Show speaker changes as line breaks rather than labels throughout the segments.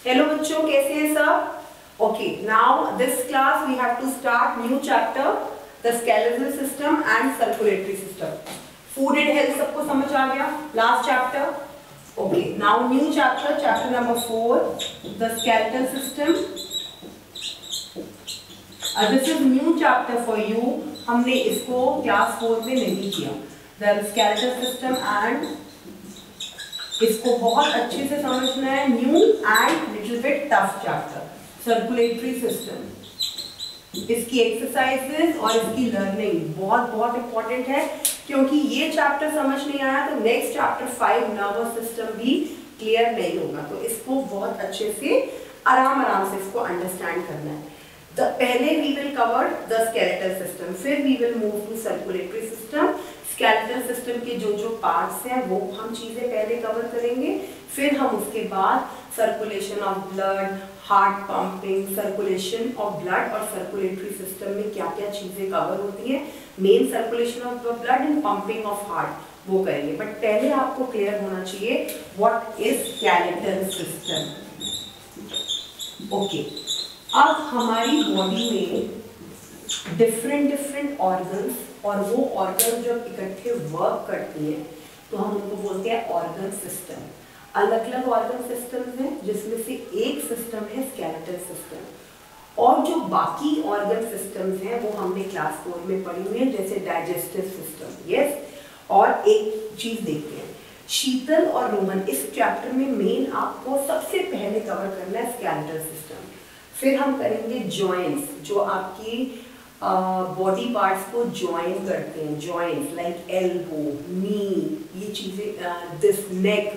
Hello बच्चों, कैसे हैं सब? Okay, now this class we have to start new chapter the skeletal system and circulatory system. Food and health सबको समझ आ गया? Last chapter. Okay, now new chapter, chapter number 4 the skeletal system. This is new chapter for you. हमने इसको class 4 में नहीं किया। The skeletal system and इसको बहुत अच्छे से समझना है। New and little bit tough chapter circulatory system. इसकी एक्सरसाइजेस और इसकी लर्निंग बहुत बहुत इंपॉर्टेंट है, क्योंकि ये चैप्टर समझ नहीं आया तो नेक्स्ट चैप्टर 5 नर्वस सिस्टम भी क्लियर नहीं होगा। तो इसको बहुत अच्छे से आराम से इसको अंडरस्टैंड करना है। पहले we will cover the skeletal system, फिर we will move to circulatory system. Skeletal system के जो जो पार्ट्स हैं वो हम चीजें पहले कवर करेंगे, फिर हम उसके बाद circulation of blood, heart pumping, circulation of blood और सर्कुलेटरी सिस्टम में क्या क्या चीजें कवर होती हैं, main circulation of blood and pumping of heart वो करेंगे। बट पहले आपको क्लियर होना चाहिए what is skeletal system. Okay, अब हमारी बॉडी में डिफरेंट ऑर्गन्स, और वो ऑर्गन जब इकट्ठे वर्क करती हैं तो हम उनको बोलते हैं ऑर्गन सिस्टम। अलग अलग ऑर्गन सिस्टम्स हैं, जिसमें से एक सिस्टम है स्केलेटल सिस्टम। और जो बाकी ऑर्गन सिस्टम्स हैं वो हमने क्लास 4 में पढ़ी हुई है, जैसे डाइजेस्टिव सिस्टम। यस, और एक चीज देखते हैं, शीतल और रोहन इस चैप्टर में मेन आपको सबसे पहले कवर करना है स्केलेटल सिस्टम। फिर हम करेंगे जॉइंट्स, जो आपकी बॉडी पार्ट्स को ज्वाइन करते हैं, जॉइंट्स लाइक एल्बो, नी, ये चीजें, this neck,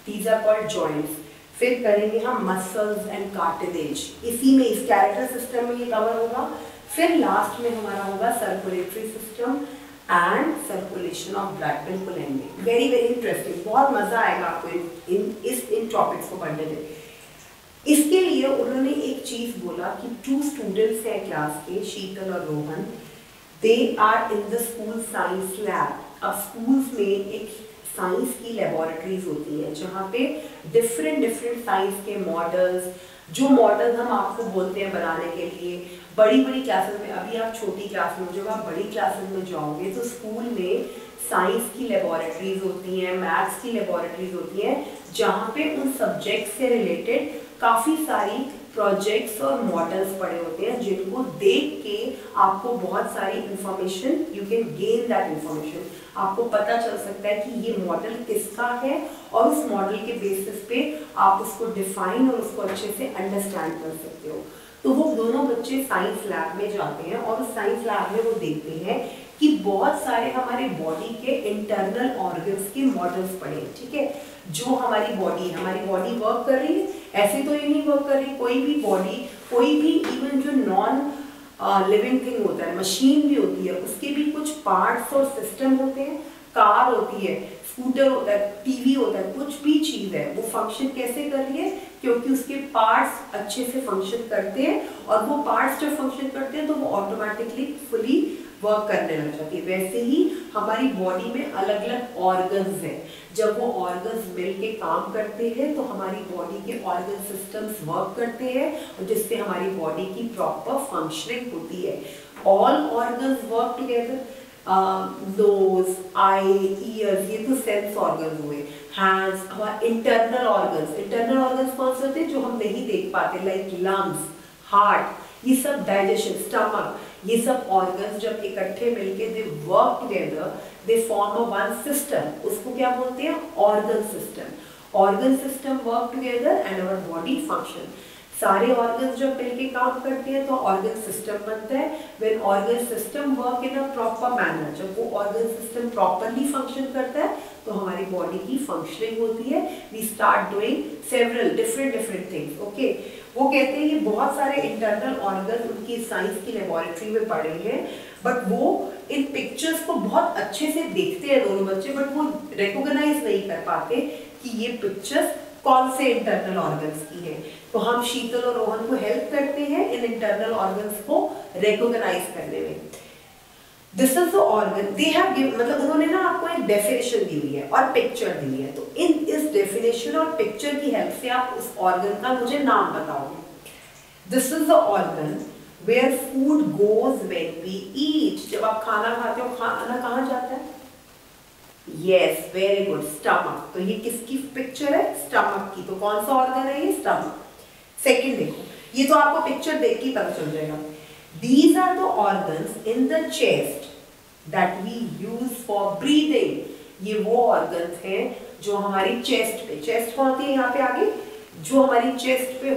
these are called joints. फिर करेंगे हम मसल्स एंड कार्टिलेज, इसी में स्केलेटल सिस्टम में ये कवर होगा। फिर लास्ट में हमारा होगा circulatory system and circulation of blood. बिल्कुल एंड में वेरी वेरी इंटरेस्टिंग, बहुत मजा आएगा आपको इन टॉपिक्स को पढ़ने में। इसके लिए उन्होंने एक चीज बोला कि 2 स्टूडेंट्स हैं क्लास के, शीतल और Rohan, they are in the school science lab. अब स्कूल्स में एक साइंस की लेबोरेटरीज होती हैं जहाँ पे डिफरेंट साइंस के मॉडल्स, जो मॉडल्स हम आपको बोलते हैं बनाने के लिए बड़ी क्लासेस में। अभी आप छोटी क्लास में, जब आप बड़ी क्लासेस में जाओगे तो स्कूल में साइंस की लेबोरेटरीज होती हैं, मैथ्स की लेबोरेटरीज होती हैं, जहाँ पे उन सब्जेक्ट से रिलेटेड काफ़ी सारी प्रोजेक्ट्स और मॉडल्स पड़े होते हैं, जिनको देख के आपको बहुत सारी information, you can gain that information, आपको पता चल सकता है कि ये मॉडल किसका है, और उस मॉडल के बेसिस पे आप उसको डिफाइन और उसको अच्छे से अंडरस्टैंड कर सकते हो। तो वो दोनों बच्चे साइंस लैब में जाते हैं और उस साइंस लैब में वो देखते हैं कि बहुत सारे हमारे बॉडी के इंटरनल ऑर्गन्स के मॉडल्स पड़े, ठीक है। जो हमारी बॉडी वर्क कर रही है, ऐसे तो ये नहीं वर्क कर रही। कोई भी बॉडी, कोई भी इवन जो नॉन लिविंग थिंग होता है, मशीन भी होती है, उसके भी कुछ पार्ट्स और सिस्टम होते हैं। कार होती है, स्कूटर होता है, टीवी होता है, कुछ भी चीज है, वो फंक्शन कैसे कर रही है, क्योंकि उसके पार्ट्स अच्छे से फंक्शन करते हैं, और वो पार्ट्स जब फंक्शन करते हैं तो वो ऑटोमेटिकली फुली वर्क करने लग जाती है। वैसे ही हमारी बॉडी में अलग अलग ऑर्गन्स हैं, जब वो ऑर्गन्स मिलके काम करते हैं तो हमारी बॉडी के ऑर्गन सिस्टम्स वर्क करते हैं, और जिससे हमारी बॉडी की प्रॉपर फंक्शनिंग होती है। All organs work together, nose, eye, ears, ये तो सेंस ऑर्गन्स हुए। हैंड्स, हमारे इंटरनल ऑर्गन्स कौन से होते हैं जो हम नहीं देख पाते, लाइक लंग्स, हार्ट, ये सब, डाइजेशन, स्टमक, ये सब ऑर्गन्स जब इकट्ठे मिलके they work together, they form a one system. उसको क्या बोलते हैं? Organ system. Organ system work together and our body function. सारे ऑर्गन्स जब मिलके काम करते हैं तो ऑर्गन सिस्टम बनता है। When organ system work in a proper manner, जब वो ऑर्गन सिस्टम प्रॉपरली फंक्शन करता है तो हमारी बॉडी की फंक्शनिंग होती है। We start doing several different things. Okay, वो कहते हैं ये बहुत सारे इंटरनल ऑर्गन उनकी साइंस की लेबोरेटरी में पड़े हैं, बट वो इन पिक्चर्स को बहुत अच्छे से देखते हैं दोनों बच्चे, बट वो रिकॉग्नाइज नहीं कर पाते कि ये पिक्चर्स कौन से इंटरनल ऑर्गन्स की है। तो हम शीतल और रोहन को हेल्प करते हैं इन इंटरनल ऑर्गन्स को रिकॉग्नाइज करने में। This is the organ they have given, मतलब उन्होंने ना आपको एक डेफिनेशन दी हुई है और पिक्चर दी हुई है, तो इस डेफिनेशन और पिक्चर की हेल्प से आप उस ऑर्गन का मुझे नाम बताओगे। This is the organ where food goes when we eat, जब आप खाना खाते हो खाना कहाँ जाता है? Yes, very good, stomach. तो ये किसकी पिक्चर है? स्टमक की। तो कौन सा ऑर्गन है ये? स्टमक। सेकंड देखो, ये तो आपको पिक्चर देख के पता चल जाएगा। These are the organs in the chest that we use for breathing. ये वो organs हैं जो हमारी चेस्ट पे, चेस्ट कौन होती है यहाँ पे आगे, जो हमारी चेस्ट पे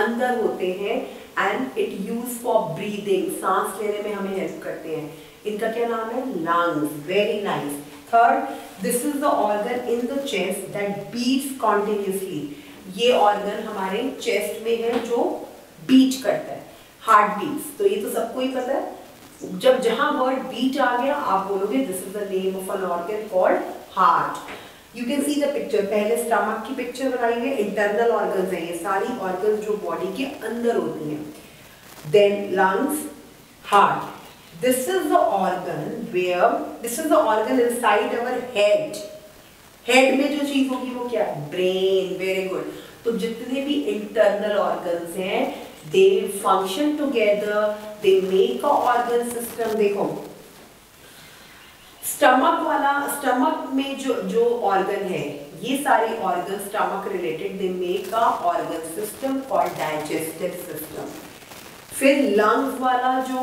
अंदर होते हैं, and it used for breathing, सांस लेने में हमें हेल्प करते हैं। इनका क्या नाम है? lungs. Very nice. Third, this is the organ in the chest that beats continuously. ये organ हमारे चेस्ट में है जो बीट करता है, हार्ट बीट्स। तो ये तो सबको ही पता है। जब जहां वर्ड बीट आ गया आप बोलोगे this is the name of an organ called heart. You can see the picture, पहले स्टमक की पिक्चर बनाई हुई है, इंटरनल ऑर्गन्स है ये सारी ऑर्गन्स जो बॉडी के अंदर होती हैं। Then lungs, heart. This is the organ where, this is the organ inside our head. Head में जो चीज होगी वो क्या है? ब्रेन। Very good. तो जितने भी इंटरनल ऑर्गन्स हैं they function together, they make a organ system। देखो स्टमक वाला, स्टमक में जो ऑर्गन है, ये सारे organ stomach related, they make a organ system called digestive system। फिर लंग्स वाला जो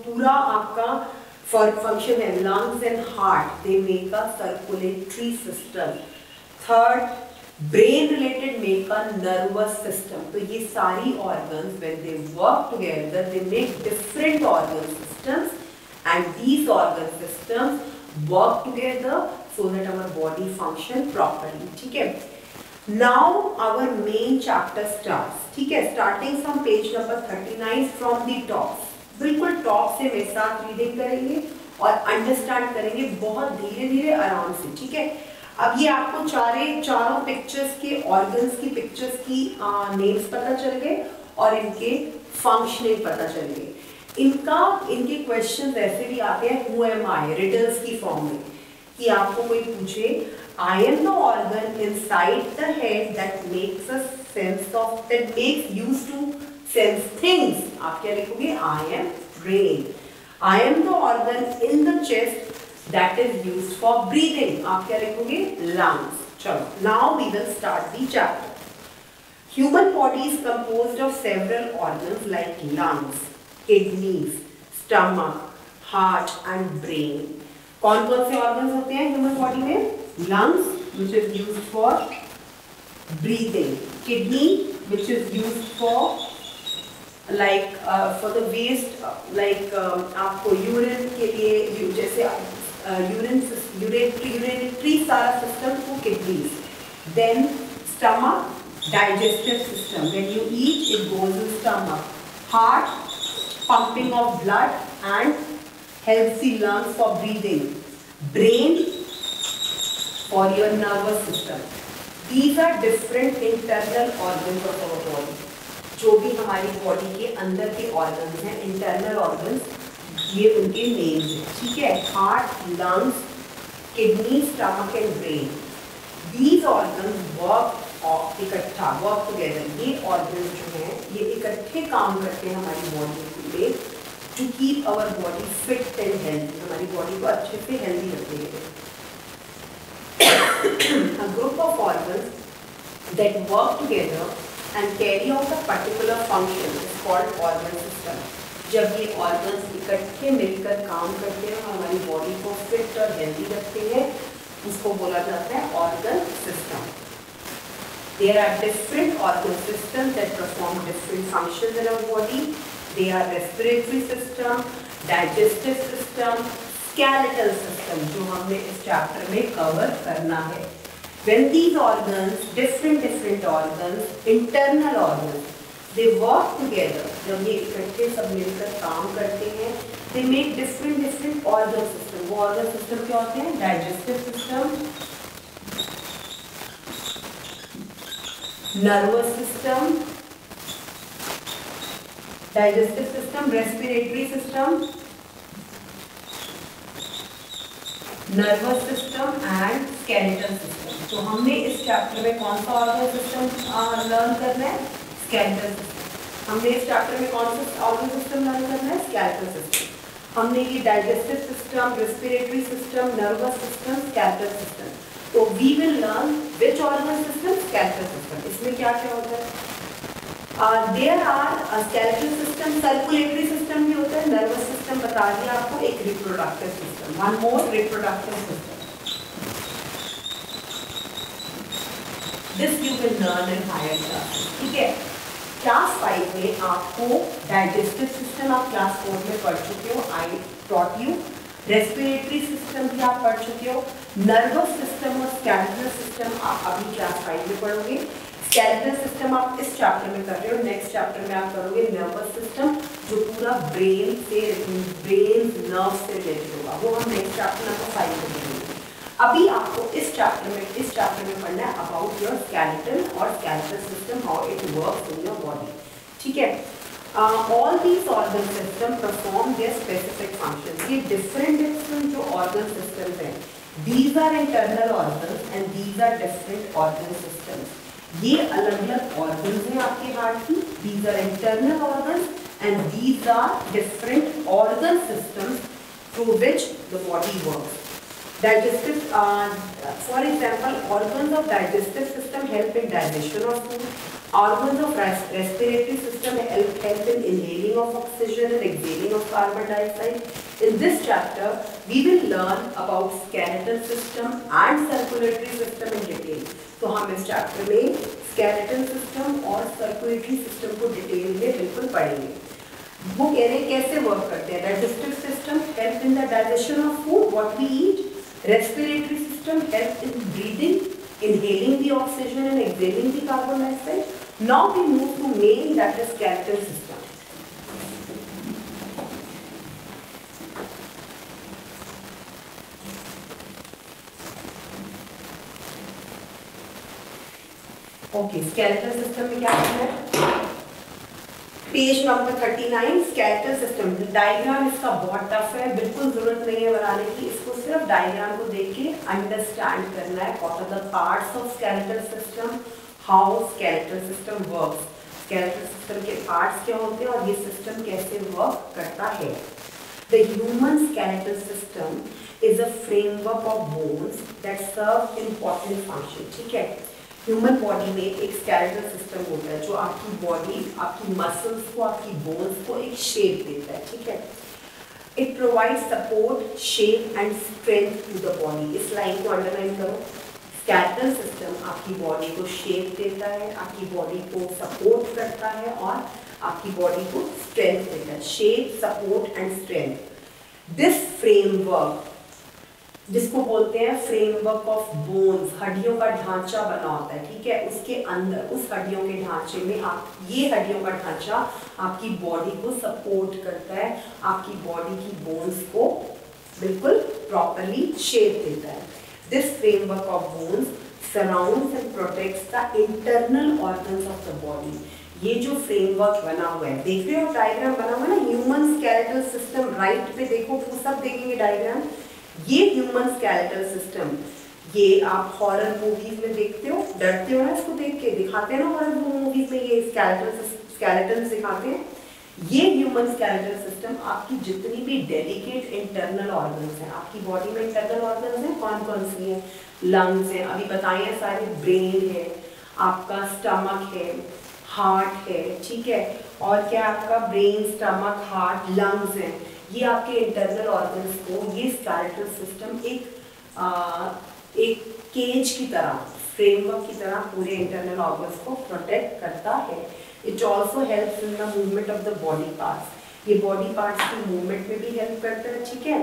पूरा आपका फंक्शन है, lungs and heart, they make a circulatory system। Third, brain related make a nervous system. तो ये सारी organs when they work together they make different organ systems, and these organ systems work together so that our body function properly. ठीक है, now our main chapter starts. ठीक है, starting from page number 39 from the top. बिल्कुल top से मेरे साथ reading करेंगे और अंडरस्टैंड करेंगे बहुत धीरे धीरे आराम से। ठीक है, अब ये आपको चारों पिक्चर्स के ऑर्गन्स की पिक्चर्स की नेम्स पता चल गए और इनके फंक्शनिंग पता चल गए। इनके क्वेश्चंस ऐसे भी आते हैं हु एम आई, रिडल्स की फॉर्म में, कि आपको कोई पूछे I am the organ inside the head that makes a sense of, that makes use to sense things. आप क्या लिखोगे? I am brain. I am the organ in the chest that is used for breathing। आप क्या लिखोगे? lungs। चलो, now we will start the chapter। Human body is composed of several organs like lungs, kidneys, stomach, heart and brain। कौन कौन से organs होते हैं human body में? lungs which is used for breathing, kidney which is used for like for the waste, like आपको urine के लिए, जैसे यूरिनरी सारा सिस्टम को kidneys. Then stomach, digestive system, when you eat it goes in stomach. Heart, pumping of blood and helps the lungs for breathing. Brain for your nervous system. These are different internal organs of our body. जो भी हमारी body के अंदर के organs हैं, internal organs, ये उनके names हैं। ठीक है, heart, lungs, kidney, stomach and brain. These organs work इकट्ठा, वर्क टुगेदर। ये ऑर्गन्स जो हैं ये इकट्ठे काम करते हैं हमारी बॉडी में to keep our body fit and healthy, हमारी बॉडी को अच्छे से हेल्दी रखने के लिए। A group of organs that work together and carry out a particular function is called organ system। जब ये ऑर्गन्स इकट्ठे मिलकर काम करते हैं, हमारी बॉडी को फिट और हेल्दी रखते हैं, उसको बोला जाता है organ system. There are different organ systems that perform different functions in our body। They are respiratory system, digestive system, skeletal system, जो हमने इस चैप्टर में कवर करना है। When these organs, different organs, internal organs, they work together, जब ये इकट्ठे सब मिलकर काम करते हैं, they make different organ system। वो organ system क्या होते हैं? Digestive system, nervous system, digestive system, respiratory system, nervous system and skeletal system. तो हमने इस चैप्टर में कौन सा ऑर्गन सिस्टम लर्न करना है? Skeletal system. हमने इस चैप्टर में कौन सा ऑर्गन सिस्टम लर्न करना है? Skeletal system. हमने ये digestive system, respiratory system, nervous system, skeletal system. तो we will learn which organ system? Skeletal system. इसमें क्या क्या होता है? There are skeletal system, circulatory system भी होता है, नर्वस सिस्टम बता दिया आपको, एक reproductive system, one more reproductive system. This you will learn in higher class. ठीक है, क्लास 5 में आपको डाइजेस्टिव सिस्टम आप क्लास 4 में पढ़ चुके हो, I taught you. Respiratory system भी आप पढ़ चुके हो। नर्वस सिस्टम और स्केलेटल सिस्टम आप अभी क्लास 5 में पढ़ोगे। स्केलेटल सिस्टम आप इस चैप्टर में कर रहे हो, नेक्स्ट चैप्टर में आप करोगे नर्वस सिस्टम, जो पूरा ब्रेन नर्व से रिलेटेड होगा, वो हम नेक्स्ट चैप्टर नंबर 5 में करेंगे। अभी आपको इस चैप्टर में पढ़ना है अबाउट योर स्केलेटल और skeletal system, how it works in your body. ठीक है, all these organ system perform their specific function. ये डिफरेंट जो ऑर्गन सिस्टम्स हैं, these are internal organs and these are different organ systems. ये अलग अलग organs हैं आपके हार्ट की, these are internal organs and these are different organ systems through which the body works. Digestive, for example, organs of digestive system help in digestion of food. Organs of respiratory system help in inhaling of oxygen and exhaling of carbon dioxide. In this chapter, we will learn about skeletal system and circulatory system in detail. तो हम इस chapter में skeletal system और circulatory system को detail में बिल्कुल पढ़ेंगे। वो कह रहे हैं कैसे वर्क करते हैं। Digestive system help in the digestion of food, what we eat. Respiratory system helps in breathing, inhaling the oxygen and exhaling the carbon dioxide. Now we move to main, that is skeletal system. Okay, skeletal system में क्या करना है? Page number 39 skeletal system. Diagram इसका बहुत tough है, बिल्कुल जरूरत नहीं है बनाने की, इसको सिर्फ डायग्राम को देख के अंडरस्टैंड करना है। What are the parts of skeletal system, how skeletal system works. Skeletal system के पार्ट्स क्या होते हैं और ये सिस्टम कैसे वर्क करता है। The human skeletal system is a framework of bones that serve important function. ठीक है, ह्यूमन बॉडी में एक स्केलेटल सिस्टम होता है जो आपकी बॉडी, आपकी मसल्स को, आपकी बोन्स को एक शेप देता है। ठीक है, it provides support, shape and strength to the body. इस लाइन को अंडरलाइन करो। स्केलेटल सिस्टम आपकी बॉडी को शेप देता है, आपकी बॉडी को सपोर्ट करता है और आपकी बॉडी को स्ट्रेंथ देता है। Shape, support and strength. This framework, जिसको बोलते हैं फ्रेमवर्क ऑफ बोन्स, हड्डियों का ढांचा बना होता है। ठीक है, उसके अंदर, उस हड्डियों के ढांचे में आप, ये हड्डियों का ढांचा आपकी बॉडी को सपोर्ट करता है, आपकी बॉडी की बोन्स को बिल्कुल प्रॉपरली शेप देता है। This framework of bones surrounds and protects the internal organs of the body. ये जो फ्रेमवर्क बना हुआ है, देख रहे हो डायग्राम बना हुआ है ना, ह्यूमन स्केलेटल सिस्टम, राइट पे देखो, वो सब देखेंगे डायग्राम। ये ह्यूमन स्केलेटल सिस्टम, ये आप हॉरर मूवीज में देखते हो, डरते हो ना इसको देख के, दिखाते हैं ना हॉरर मूवीज में ये स्केलेटन दिखाते हैं। ये ह्यूमन स्केलेटल सिस्टम आपकी जितनी भी डेलिकेट इंटरनल ऑर्गन्स हैं, आपकी बॉडी में इंटरनल ऑर्गन्स हैं, कौन कौन सी हैं? लंग्स हैं, अभी बताए हैं सारे, ब्रेन है, आपका स्टमक है, हार्ट है। ठीक है, और क्या आपका ब्रेन, स्टमक, हार्ट, लंग्स हैं। ये आपके इंटरनल ऑर्गन्स को ये स्केलेटल सिस्टम एक केज की तरह, फ्रेमवर्क की तरह पूरे इंटरनल ऑर्गन्स को प्रोटेक्ट करता है। It also helps in the movement of the body parts. ये बॉडी पार्ट्स की मूवमेंट में भी हेल्प करता है। ठीक है,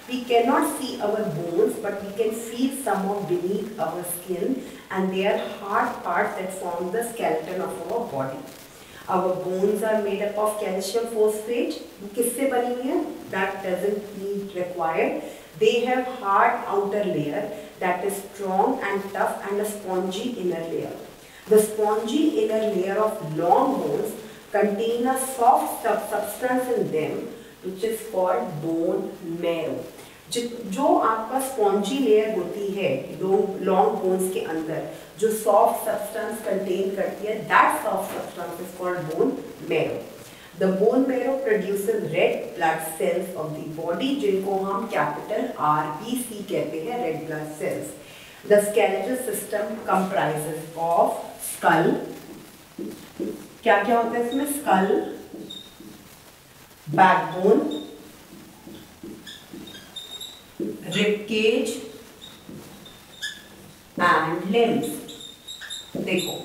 we can not see our bones but we can feel some of beneath our skin and they are hard parts that form the skeleton of our body. Our bones are made up of calcium phosphate. किससे बनी हुई है? That doesn't need required. They have hard outer layer that is strong and tough and a spongy inner layer. The spongy inner layer of long bones contain a soft substance in them which is called bone marrow. जो आपका spongy layer होती है long bones के अंदर, जो soft substance contain करती है, that soft substance is called bone marrow. The bone marrow produces red blood cells of the body, जिनको हम कैपिटल RBC कहते हैं, red blood cells. The skeletal system comprises of skull, क्या क्या होता है इसमें, skull, backbone, rib cage and limbs। देखो,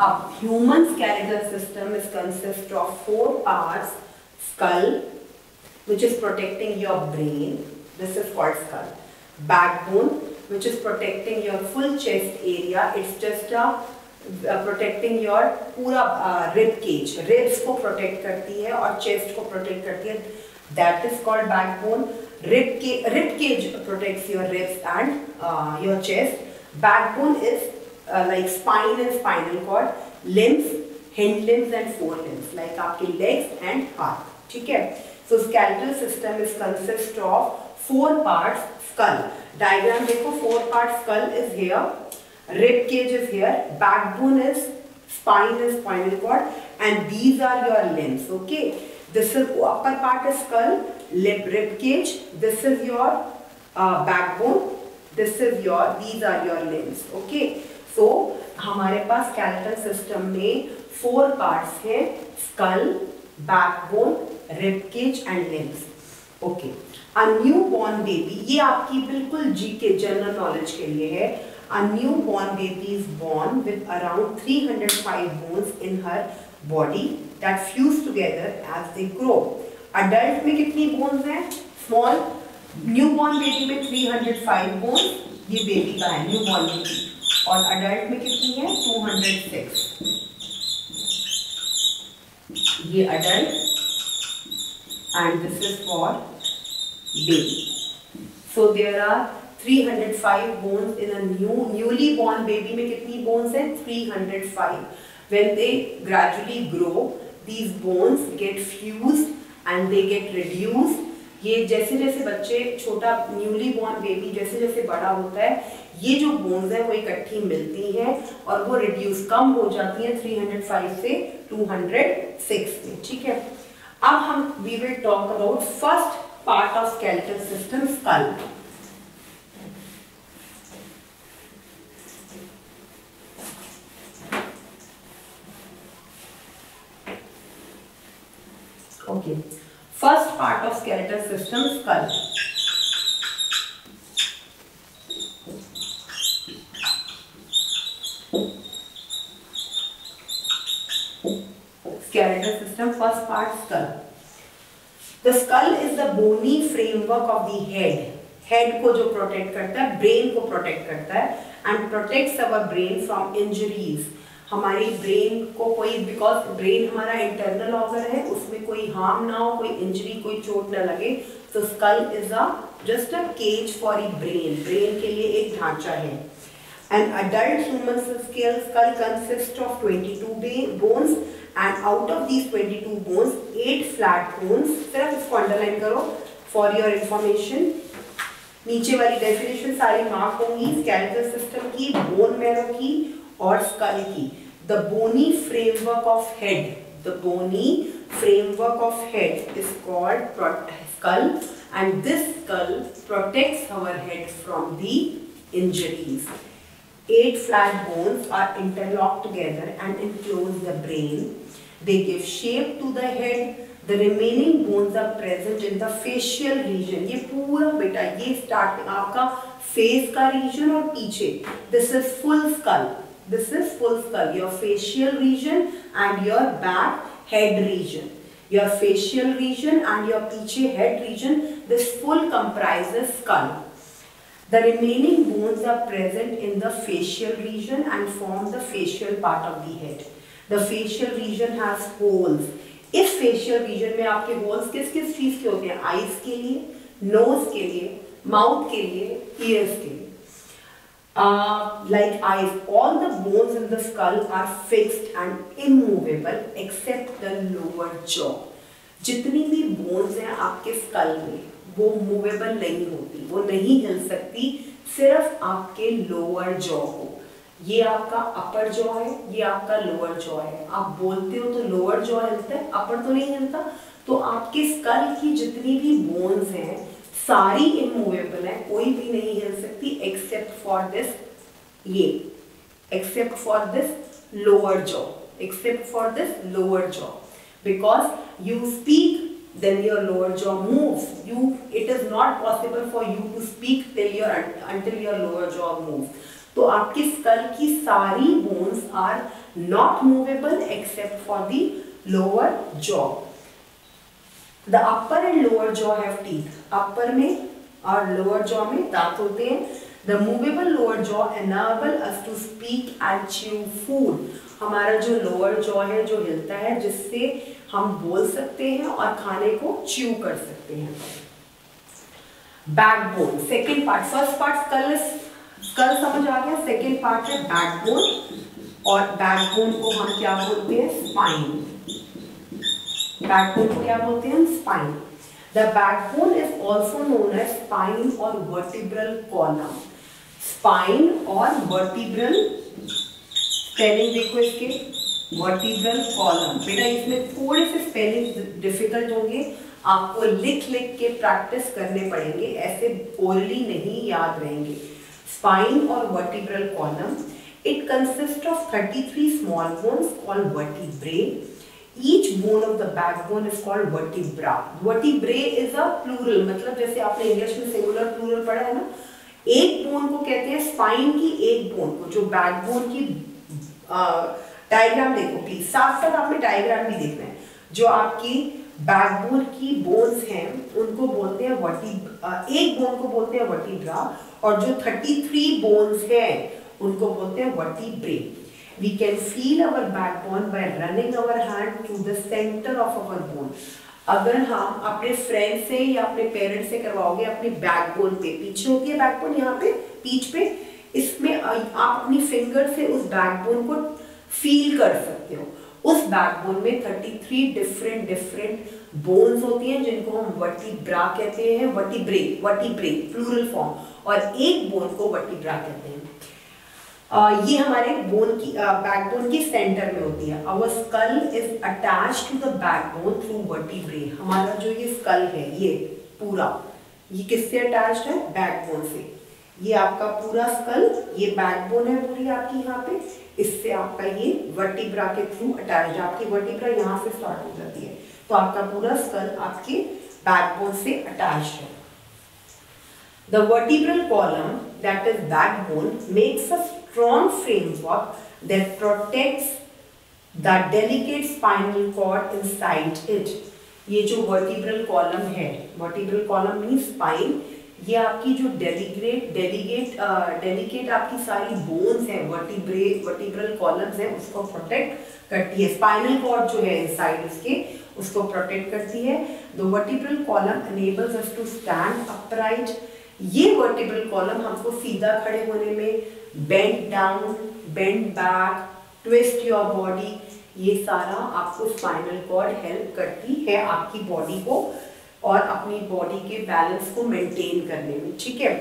अब human skeletal system is consist of 4 parts: skull, which is protecting your brain, this is called skull; backbone, which is protecting your full chest area, it's just protecting your पूरा rib cage, ribs को protect करती है और chest को protect करती है, that is called backbone। Rib cage protects your ribs and your chest. Backbone is like spine and spinal cord. Limbs, hind limbs and forelimbs, like आपके legs and heart, ठीक है। So skeletal system is consist of 4 parts. Skull diagram देखो, 4 parts skull is here, rib cage is here, backbone is spine and spinal cord, and these are your limbs, okay। This is upper part is skull, rib cage, this is your backbone, these are your limbs, okay। So हमारे पास skeletal system में 4 parts हैं, skull, backbone, rib cage and limbs, okay। A newborn baby, ये आपकी बिल्कुल GK general knowledge के लिए है। A newborn baby is born with around 305 bones in her body that fuse together as they grow। Adult में कितनी bones हैं? Small newborn baby में 305 bones, ये baby का है newborn baby, और adult में कितनी है? 206, ये adult and this is for baby। So there are 305 bones in a newly born baby में कितनी bones हैं? 305। When they gradually grow, these bones get fused and they get reduced। ये जैसे जैसे बच्चे, छोटा न्यूली बॉर्न बेबी जैसे जैसे बड़ा होता है, ये जो बोन्स है वो इकट्ठी मिलती हैं और वो रिड्यूस कम हो जाती हैं 305 से 206 में, ठीक है। अब हम we will talk about first part of skeletal system, skull. Okay, first part of skeletal system, skull। Skeletal system, first part, skull। The skull is the bony framework of the head। head को जो protect करता है, brain को protect करता है, and protects our brain from injuries। हमारी brain को कोई, बिकॉज ब्रेन हमारा इंटरनल ऑर्गन है, उसमें कोई हार्म ना हो, कोई इंजरी, कोई चोट ना लगे, तो skull is just a cage for the brain, brain के लिए एक ढांचा है। An adult human skull consist of 22 bones and out of these 22 bones 8 flat bones. सिर्फ इसको अंडरलाइन करो फॉर योर इंफॉर्मेशन। नीचे वाली डेफिनेशन सारी मार्क होंगी स्केलेटल सिस्टम की, बोन मैरो की और स्कल की। The bony framework of head, the bony framework of head is called skull, and this skull protects our head from the injuries। 8 flat bones are interlocked together and enclose the brain. They give shape to the head। The remaining bones are present in the facial region। ये पूरा बेटा, ये starting आपका face का reason और पीछे, this is full skull। This is full skull, your facial region and your back head region, your facial region and your पीछे head region, this full comprises skull। The remaining bones are present in the facial region and form the facial part of the head। The facial region has holes। इस facial region में आपके holes किस किस चीज के होते हैं? eyes के लिए, nose के लिए, mouth के लिए, ears के लिए। Like eyes, all the bones in the skull are fixed and immovable except the lower jaw। जितनी भी bones हैं आपके skull में वो मूवेबल नहीं होती, वो नहीं हिल सकती, सिर्फ आपके लोअर जॉ को। ये आपका अपर जॉ है, ये आपका लोअर जॉ है। आप बोलते हो तो लोअर जॉ हिलता है, अपर तो नहीं हिलता। तो आपके स्कल की जितनी भी बोन्स हैं सारी इमूवेबल है, कोई भी नहीं हिल सकती एक्सेप्ट फॉर दिस, ये except for this lower jaw, except for this lower jaw, because you speak then your lower jaw moves. It is not possible for you to speak until your lower jaw moves. तो आपकी skull की सारी bones are not movable except for the lower jaw. The upper and lower jaw have teeth, upper में और lower jaw में दांत होते हैं। The movable lower jaw enable us to speak and chew food. हमारा जो lower jaw है जो हिलता है, जिससे हम बोल सकते हैं और खाने को chew कर सकते हैं। Backbone, second part, first part skull समझ आ गया, second part है backbone, और backbone को हम क्या बोलते हैं? Spine. Backbone को क्या बोलते हैं? Spine. The backbone is also known as spine or vertebral column. Spine और वर्टिब्रल, स्पेलिंग देखो इसके, वर्टिब्रल कॉलम। बेटा इसमें थोड़े से स्पेलिंग डिफिकल्ट होंगे, आपको लिख लिख के प्रैक्टिस करने पड़ेंगे, ऐसे ओरली नहीं याद रहेंगे। स्पाइन और vertebral column, it consist of 33 small bones called vertebrae. Each bone of the backbone is called vertebra. Vertebrae is a plural, मतलब जैसे आपने इंग्लिश में सिंगुलर प्लूरल पढ़ा है ना, एक बोन को कहते हैं स्पाइन की एक बोन को, जो बैकबोन की डायग्राम देखो प्लीज, साथ साथ आपने डायग्राम भी देखना है। जो आपकी बैकबोन की बोन्स हैं उनको बोलते हैं एक बोन को बोलते हैं वर्टिब्रा, और जो 33 बोन्स हैं उनको बोलते हैं vertebrae. We can feel our backbone by running our hand to the centre of our bone. अगर हम अपने फ्रेंड से या अपने पेरेंट्स से करवाओगे, अपने बैकबोन पे, पीछे होती है बैकबोन, यहाँ पे पीठ पे, इसमें आप अपनी फिंगर से उस बैकबोन को फील कर सकते हो। उस बैकबोन में 33 डिफरेंट बोन्स होती हैं जिनको हम वर्टिब्रा कहते हैं, वर्टिब्रे प्लूरल फॉर्म, और एक बोन को वर्टिब्रा कहते हैं। ये हमारे बोन की बैकबोन की सेंटर में होती है। Our skull is attached to the backbone through vertebrae. हमारा जो ये स्कल है ये पूरा, ये किससे अटैच्ड है? बैकबोन से। ये आपका पूरा स्कल, ये बैकबोन है पूरी आपकी यहाँ पे, इससे आपका ये वर्टिब्रा के थ्रू अटैच्ड है। आपकी वर्टिब्रा यहाँ से स्टार्ट हो जाती है, तो आपका पूरा स्कल आपके बैकबोन से अटैच्ड है। The vertebral column, that is backbone, makes a strong framework that protects the delicate spinal cord inside it. ये जो vertebral column है, vertebral column means spine, ये आपकी जो delicate आपकी सारी bones हैं, vertebral columns हैं, उसको protect करती है। spinal cord जो है inside उसके, उसको protect करती है। The vertebral column enables us to stand upright. ये वर्टिब्रल कॉलम हमको सीधा खड़े होने में, bend down, bend back, twist your body, ये सारा आपको स्पाइनल कॉर्ड हेल्प करती है आपकी बॉडी को और अपनी बॉडी के बैलेंस को मेंटेन करने में। ठीक है,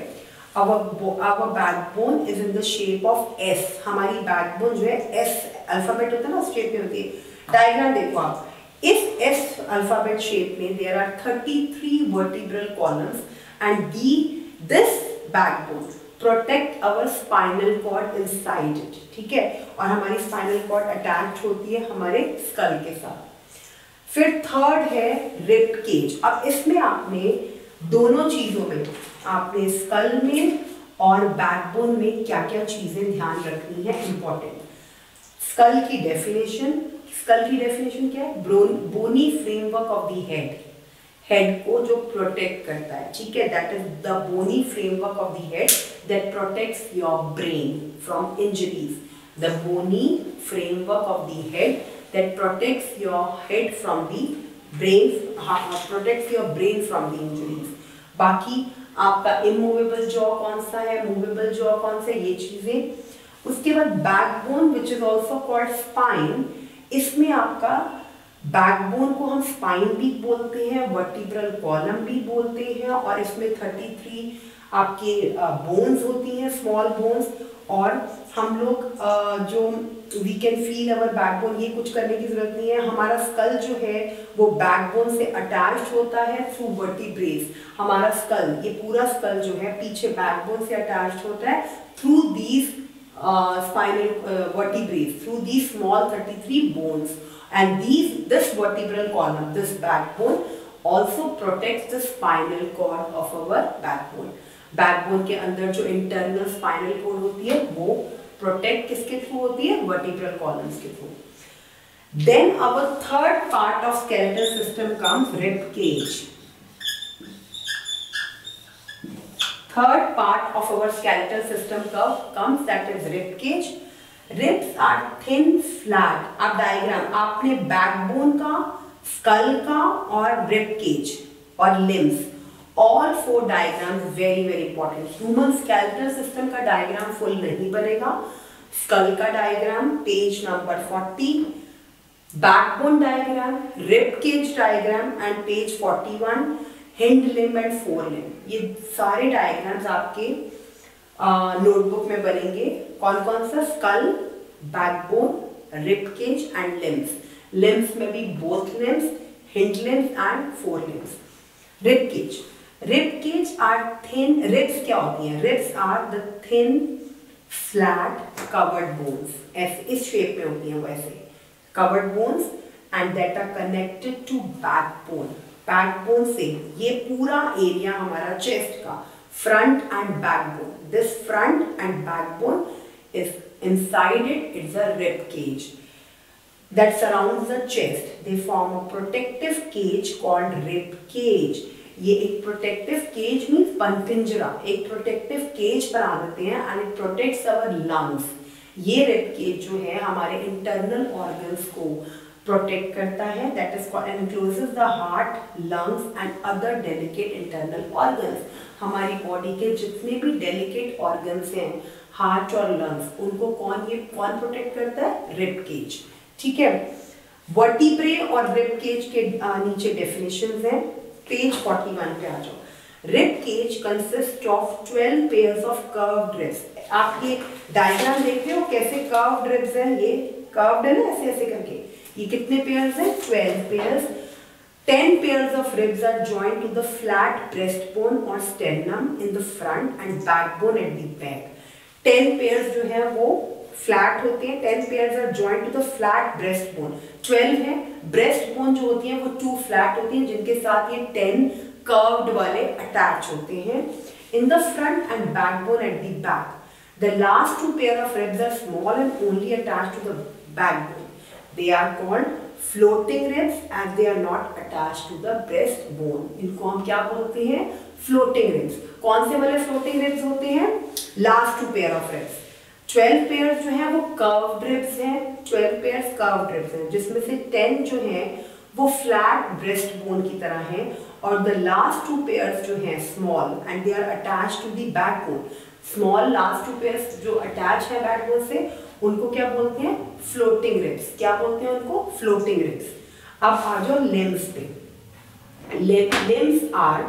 our backbone is in the shape of S. हमारी बैकबोन जो है एस अल्फाबेट होता है ना, उस शेप में होती है। डायग्राम देखो आप, इस एस अल्फाबेट शेप में there are 33 vertebral columns and this backbone protect our spinal cord inside it। ठीक है, और हमारी spinal cord attached होती है हमारे skull के साथ। फिर थर्ड है rib cage। अब इसमें आपने दोनों चीजों में, आपने skull में और backbone में क्या क्या चीजें ध्यान रखनी है इंपॉर्टेंट। skull की डेफिनेशन क्या है? bony framework of the head, head को जो प्रोटेक्ट करता है। ठीक है, that is the bony framework of the head that protects your brain from injuries. The bony framework of the head that protects your head from the brain, protects your brain from the injuries. बाकी आपका immovable jaw कौन सा है, movable jaw कौन सा, ये चीजें। उसके बाद backbone which is also called spine, इसमें आपका बैकबोन को हम स्पाइन भी बोलते हैं, वर्टिब्रल कॉलम भी बोलते हैं, और इसमें 33 आपके बोन्स होती हैं, स्मॉल बोन्स। और हम लोग जो we can feel our backbone, ये कुछ करने की जरूरत नहीं है, हमारा स्कल जो है वो बैकबोन से अटैच्ड होता है थ्रू वर्टिब्रेस। हमारा स्कल, ये पूरा स्कल जो है पीछे बैकबोन से अटैच्ड होता है through these spinal vertebrae, through these small 33 bones, and this vertebral column, this backbone also protects the spinal cord of our backbone. Backbone के अंदर जो इंटरनल स्पाइनल कोड होती है वो प्रोटेक्ट किसके थ्रू होती है, वर्टिब्रल कॉलम्स के through. Then our third part of skeletal system comes rib cage. Third part of our skeletal system comes, that is rib cage. Ribs are thin, flat. आप diagram आपने backbone का, skull का और rib cage और limbs, all 4 diagrams very very important. Human skeletal system का diagram full नहीं बनेगा। Skull का diagram page number 40, backbone diagram, rib cage diagram and page 41, hind limb and fore limb, ये सारे डायग्राम्स आपके नोटबुक में बनेंगे। कौन कौन सा, skull, backbone, rib cage and limbs. Limbs में भी both limbs, hind limbs and fore limbs. Rib cage, rib cage are thin, ribs क्या होती हैं, ribs are the thin flat curved bones, ऐसे इस शेप में होती हैं वैसे curved bones, and that are connected to backbone. Backbone से ये पूरा एरिया हमारा चेस्ट का, front and backbone, this front and backbone is inside it, it's a rib cage that surrounds the chest. They form a protective cage called rib cage. ये एक protective cage means पंपिंजरा, एक protective cage बना देते हैं and it protects our lungs. ये rib cage जो है हमारे internal organs को protect करता है, that is called encloses the heart, lungs and other delicate internal organs. हमारी body के जितने भी delicate organs हैं, heart और lungs, उनको कौन protect करता है, rib cage. ठीक है, वर्टिब्रे और रिब केज के नीचे डेफिनेशंस हैं, पेज 41 पे आ जाओ। Rib cage consist of 12 pairs of curved ribs. आप ये डायग्राम देख रहे हो कैसे कर्व्ड रिब्स हैं, ये कर्व्ड है ना ऐसे ऐसे करके, ये कितने पेयर्स हैं, 12 pairs. 10 pairs of ribs are joined to the flat breastbone or sternum in the front and backbone at the back. 10 pairs जो है वो फ्लैट होते हैं, 10 pairs are joined to the flat breastbone. 12 है, breastbone जो होती है वो 2 फ्लैट होती हैं जिनके साथ ये 10 curved वाले अटैच होते हैं. In the front and backbone at the back, the last 2 pair of ribs are small and only attached to the backbone. They are called floating ribs and they are not attached to the breastbone. इनको हम क्या बोलते हैं, floating ribs. कौन से वाले floating ribs होते हैं, last 2 pair of ribs. 12 pairs जो हैं वो कर्व्ड रिब्स हैं, 12 पेयर्स कर्व्ड रिब्स हैं जिसमें से 10 जो हैं वो फ्लैट ब्रेस्ट बोन की तरह हैं और द लास्ट 2 पेयर्स जो हैं small and they are attached to the backbone. Small last 2 pairs जो अटैच है बैकबोन से उनको क्या बोलते हैं, फ्लोटिंग रिब्स. क्या बोलते हैं उनको, फ्लोटिंग रिब्स. अब आ जाओ लिम्स पे. Limbs are,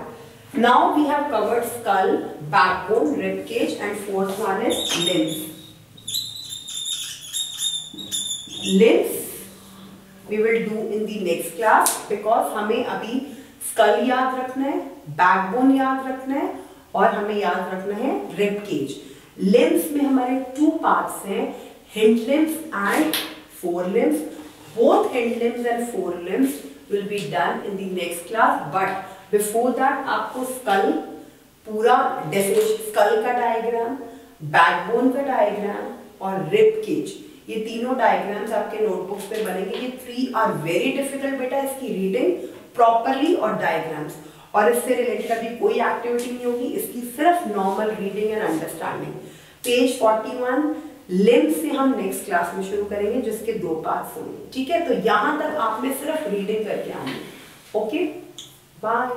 now we have covered skull, backbone, rib cage and fourth one is limbs. Limbs we will do in the next class because हमें अभी skull याद रखना है, backbone याद रखना है और हमें याद रखना है rib cage. Limbs में हमारे 2 parts हैं, hind limbs and forelimbs. Both hind limbs and forelimbs will be done in the next class, but before that आपको skull पूरा definition, skull का डायग्राम, backbone का डायग्राम और rib cage, ये तीनों डायग्राम्स आपके नोटबुक्स पे बनेंगे. ये 3 आर वेरी डिफिकल्ट बेटा, इसकी रीडिंग प्रॉपरली और डायग्राम्स, और इससे रिलेटेड अभी कोई एक्टिविटी नहीं होगी, इसकी सिर्फ normal reading and understanding. Page 41 limb से हम नेक्स्ट क्लास में शुरू करेंगे जिसके 2 पार्ट्स होंगे. ठीक है, तो यहाँ तक आपने सिर्फ रीडिंग करके आनी. Okay, bye.